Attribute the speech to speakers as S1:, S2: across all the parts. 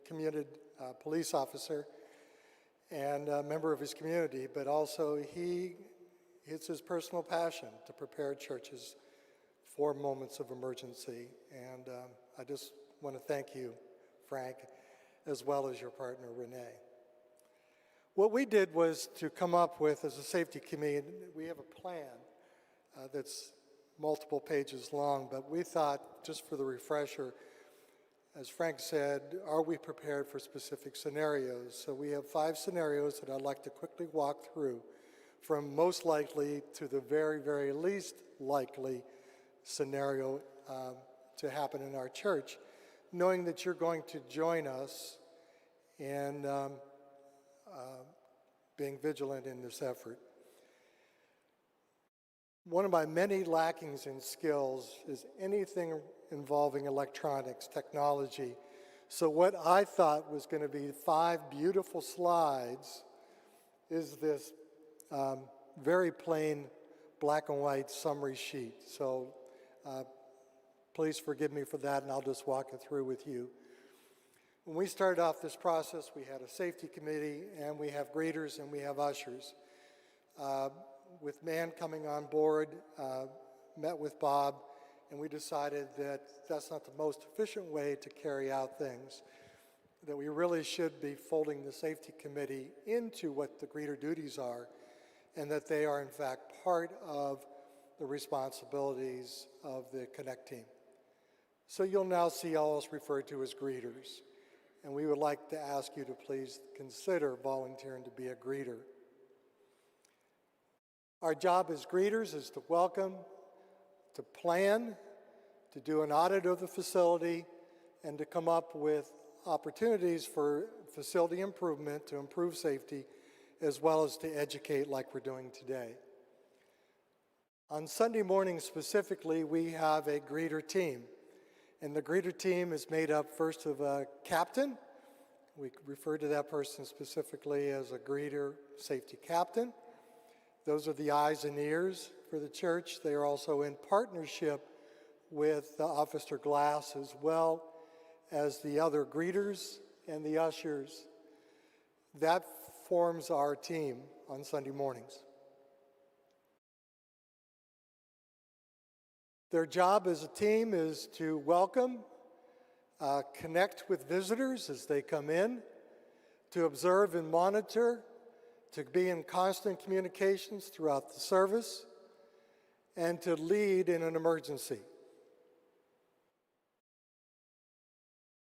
S1: commuted police officer and a member of his community, but also it's his personal passion to prepare churches for moments of emergency. And I just want to thank you, Frank, as well as your partner, Renee. What we did was to come up with, as a safety committee, we have a plan that's multiple pages long, but we thought, just for the refresher, as Frank said, are we prepared for specific scenarios? So we have 5 scenarios that I'd like to quickly walk through, from most likely to the very, very least likely scenario to happen in our church, knowing that you're going to join us in being vigilant in this effort. One of my many lackings in skills is anything involving electronics, technology. So what I thought was going to be 5 beautiful slides is this very plain black and white summary sheet. So please forgive me for that, and I'll just walk it through with you. When we started off this process, we had a safety committee, and we have greeters, and we have ushers. With Mann coming on board, met with Bob, and we decided that that's not the most efficient way to carry out things, that we really should be folding the safety committee into what the greeter duties are, and that they are in fact part of the responsibilities of the Connect team. So you'll now see all us referred to as greeters, and we would like to ask you to please consider volunteering to be a greeter. Our job as greeters is to welcome, to plan, to do an audit of the facility, and to come up with opportunities for facility improvement to improve safety, as well as to educate like we're doing today. On Sunday mornings specifically, we have a greeter team. And the greeter team is made up first of a captain. We refer to that person specifically as a greeter safety captain. Those are the eyes and ears for the church. They are also in partnership with Officer Glass, as well as the other greeters and the ushers. That forms our team on Sunday mornings. Their job as a team is to welcome, connect with visitors as they come in, to observe and monitor, to be in constant communications throughout the service, and to lead in an emergency.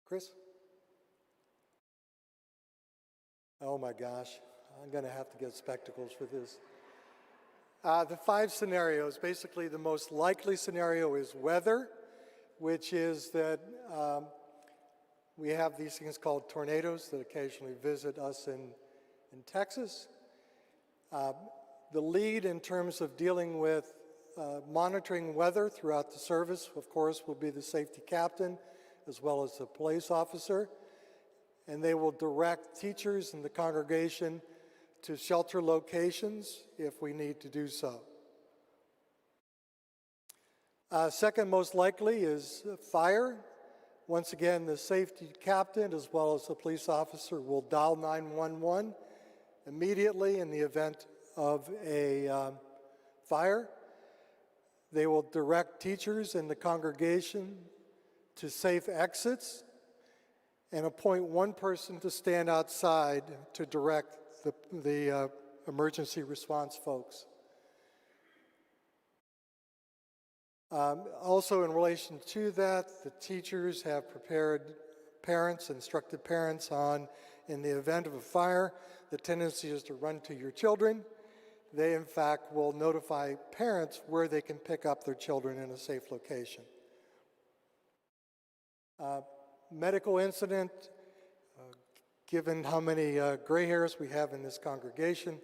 S1: Chris? Oh my gosh, I'm going to have to get spectacles for this. The 5 scenarios, basically the most likely scenario is weather, which is that we have these things called tornadoes that occasionally visit us in Texas. The lead in terms of dealing with monitoring weather throughout the service, of course, will be the safety captain as well as the police officer, and they will direct teachers in the congregation to shelter locations if we need to do so. Second most likely is fire. Once again, the safety captain as well as the police officer will dial 911 immediately in the event of a fire. They will direct teachers in the congregation to safe exits and appoint one person to stand outside to direct the emergency response folks. Also in relation to that, the teachers have prepared parents, instructed parents on, in the event of a fire, the tendency is to run to your children. They, in fact, will notify parents where they can pick up their children in a safe location. Medical incident, given how many gray hairs we have in this congregation,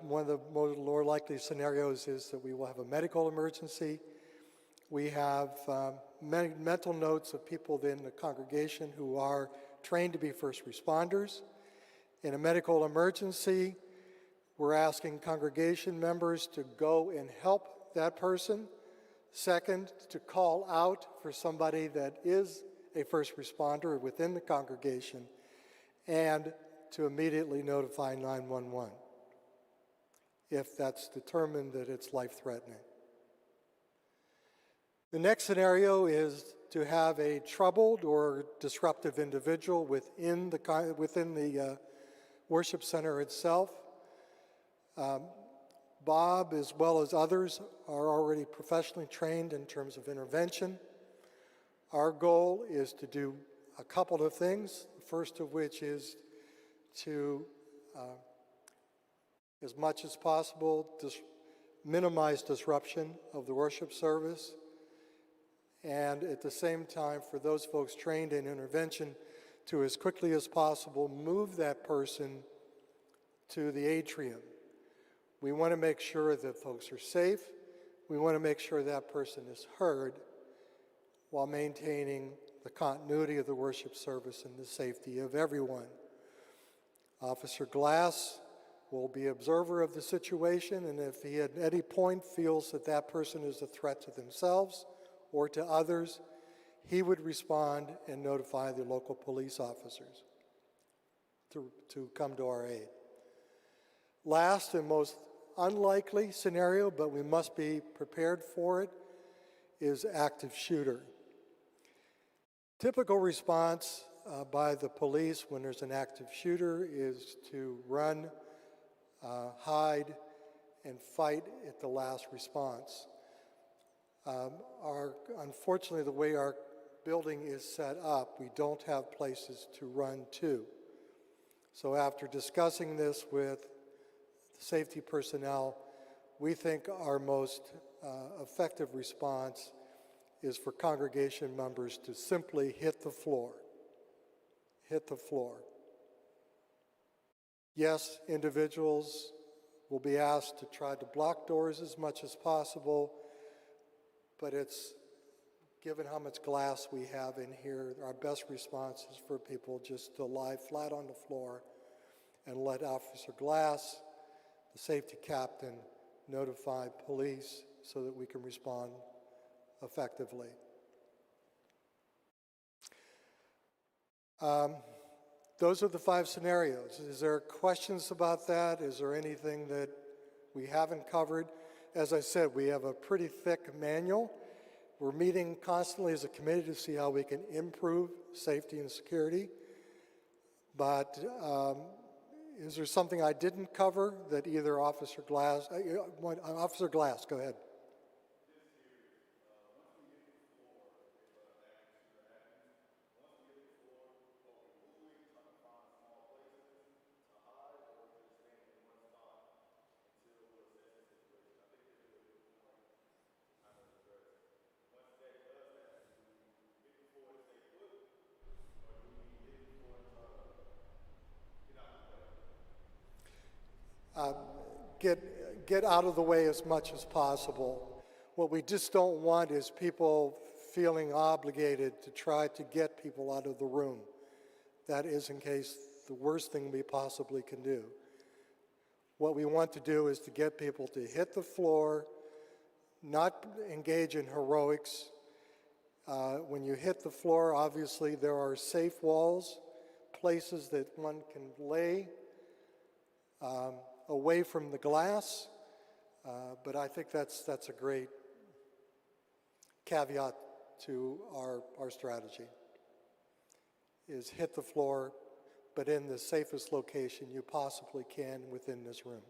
S1: one of the more likely scenarios is that we will have a medical emergency. We have mental notes of people in the congregation who are trained to be first responders. In a medical emergency, we're asking congregation members to go and help that person. Second, to call out for somebody that is a first responder within the congregation, and to immediately notify 911 if that's determined that it's life-threatening. The next scenario is to have a troubled or disruptive individual within the worship center itself. Bob, as well as others, are already professionally trained in terms of intervention. Our goal is to do a couple of things, the first of which is to, as much as possible, minimize disruption of the worship service, and at the same time, for those folks trained in intervention, to as quickly as possible move that person to the atrium. We want to make sure that folks are safe. We want to make sure that person is heard while maintaining the continuity of the worship service and the safety of everyone. Officer Glass will be observer of the situation, and if he at any point feels that that person is a threat to themselves or to others, he would respond and notify the local police officers to come to our aid. Last and most unlikely scenario, but we must be prepared for it, is active shooter. Typical response by the police when there's an active shooter is to run, hide, and fight at the last response. Unfortunately, the way our building is set up, we don't have places to run to. So after discussing this with the safety personnel, we think our most effective response is for congregation members to simply hit the floor. Hit the floor. Yes, individuals will be asked to try to block doors as much as possible, but it's, given how much glass we have in here, our best response is for people just to lie flat on the floor and let Officer Glass, the safety captain, notify police so that we can respond effectively. Those are the 5 scenarios. Is there questions about that? Is there anything that we haven't covered? As I said, we have a pretty thick manual. We're meeting constantly as a committee to see how we can improve safety and security. But is there something I didn't cover that either Officer Glass, Officer Glass, go ahead. Get out of the way as much as possible. What we just don't want is people feeling obligated to try to get people out of the room. That is, in case, the worst thing we possibly can do. What we want to do is to get people to hit the floor, not engage in heroics. When you hit the floor, obviously there are safe walls, places that one can lay away from the glass, but I think that's a great caveat to our strategy, is hit the floor, but in the safest location you possibly can within this room.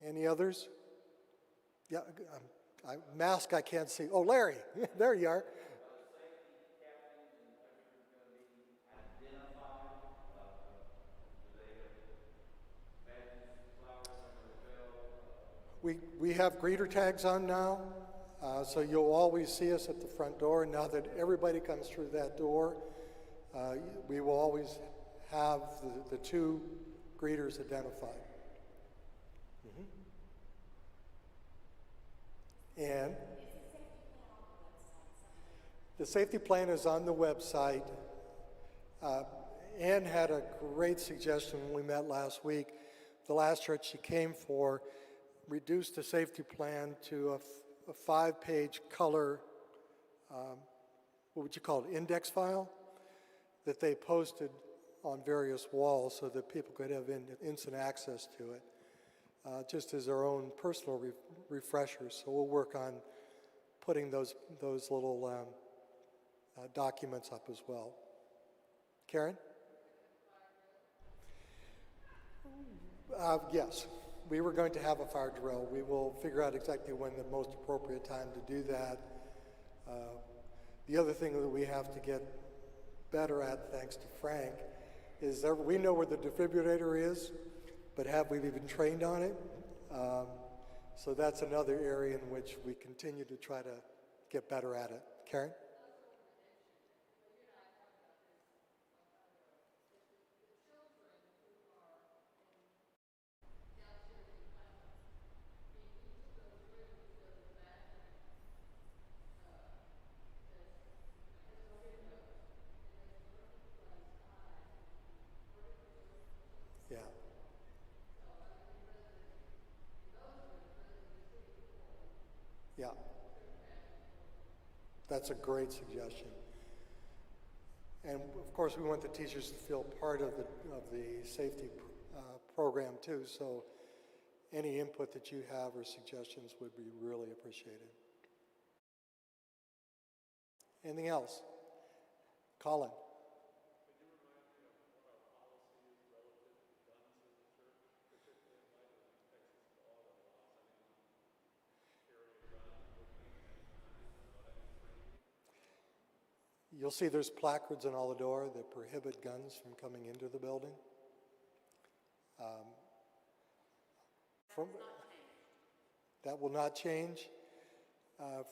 S1: Any others? Yeah, mask I can't see. Oh, Larry, there you are. We have greeter tags on now, so you'll always see us at the front door. Now that everybody comes through that door, we will always have the 2 greeters identified. And the safety plan is on the website. Ann had a great suggestion when we met last week. The last church she came for reduced the safety plan to a 5-page color, what would you call it, index file that they posted on various walls so that people could have instant access to it, just as their own personal refreshers. So we'll work on putting those little documents up as well. Karen? Yes, we were going to have a fire drill. We will figure out exactly when the most appropriate time to do that. The other thing that we have to get better at, thanks to Frank, is that we know where the defibrillator is, but have we been trained on it? So that's another area in which we continue to try to get better at it. Karen? Yeah. Yeah. That's a great suggestion. And of course, we want the teachers to feel part of the safety program too. So any input that you have or suggestions would be really appreciated. Anything else? Colin. You'll see there's placards on all the door that prohibit guns from coming into the building. That will not change.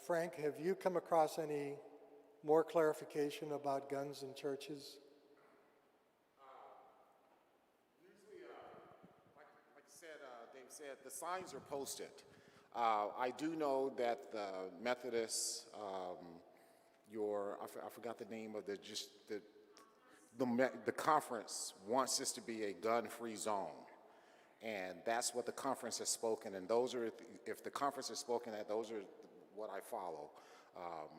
S1: Frank, have you come across any more clarification about guns in churches?
S2: Usually, like you said, Dave said, the signs are posted. I do know that the Methodists, I forgot the name of the conference wants this to be a gun-free zone. And that's what the conference has spoken, and those are, if the conference has spoken that, those are what I follow.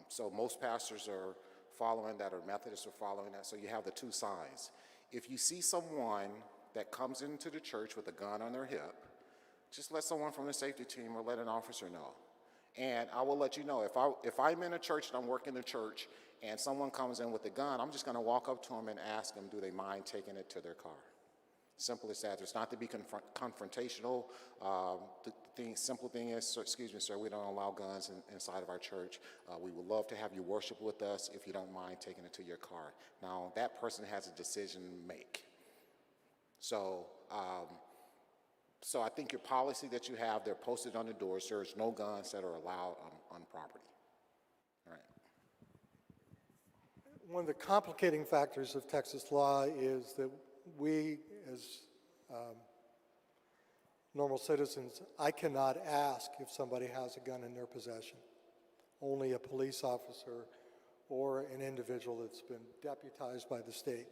S2: So most pastors are following that, or Methodists are following that, so you have the two signs. If you see someone that comes into the church with a gun on their hip, just let someone from the safety team or let an officer know. And I will let you know, if I'm in a church and I'm working the church and someone comes in with a gun, I'm just gonna walk up to them and ask them, do they mind taking it to their car? Simple as that. It's not to be confrontational. Simple thing is, excuse me, sir, we don't allow guns inside of our church. We would love to have you worship with us if you don't mind taking it to your car. Now, that person has a decision to make. So I think your policy that you have, they're posted on the doors, there's no guns that are allowed on property. All right.
S1: One of the complicating factors of Texas law is that we, as normal citizens, I cannot ask if somebody has a gun in their possession. Only a police officer or an individual that's been deputized by the state.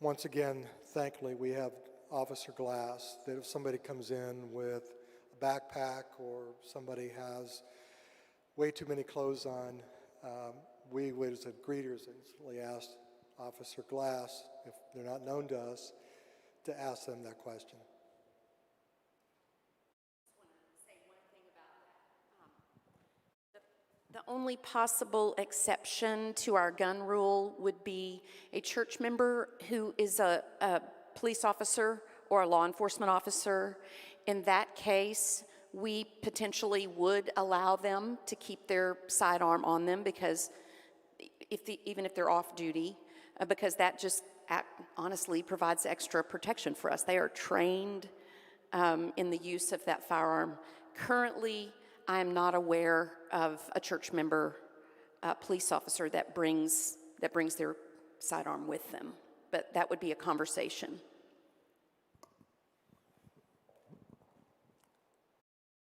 S1: Once again, thankfully, we have Officer Glass, that if somebody comes in with a backpack or somebody has way too many clothes on, we would, as greeters, instantly ask Officer Glass, if they're not known to us, to ask them that question.
S3: The only possible exception to our gun rule would be a church member who is a police officer or a law enforcement officer. In that case, we potentially would allow them to keep their sidearm on them, because even if they're off duty, because that just honestly provides extra protection for us. They are trained in the use of that firearm. Currently, I am not aware of a church member, police officer that brings their sidearm with them, but that would be a conversation.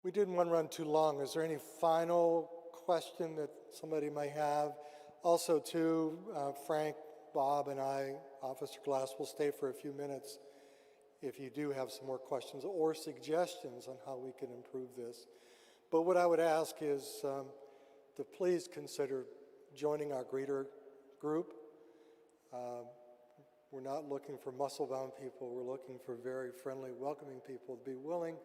S1: We didn't want to run too long. Is there any final question that somebody might have? Also, too, Frank, Bob, and I, Officer Glass, will stay for a few minutes if you do have some more questions or suggestions on how we can improve this. But what I would ask is to please consider joining our greeter group. We're not looking for muscle-bound people. We're looking for very friendly, welcoming people to be willing,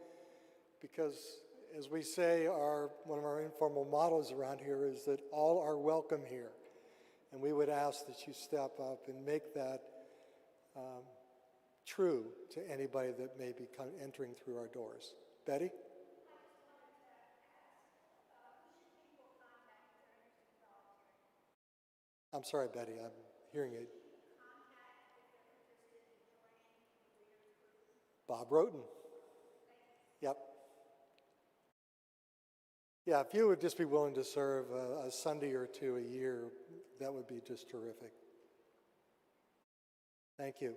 S1: because as we say, one of our informal mottos around here is that all are welcome here. And we would ask that you step up and make that true to anybody that may be entering through our doors. Betty? I'm sorry, Betty, I'm hearing it. Bob Roten. Yep. Yeah, if you would just be willing to serve a Sunday or two a year, that would be just terrific. Thank you.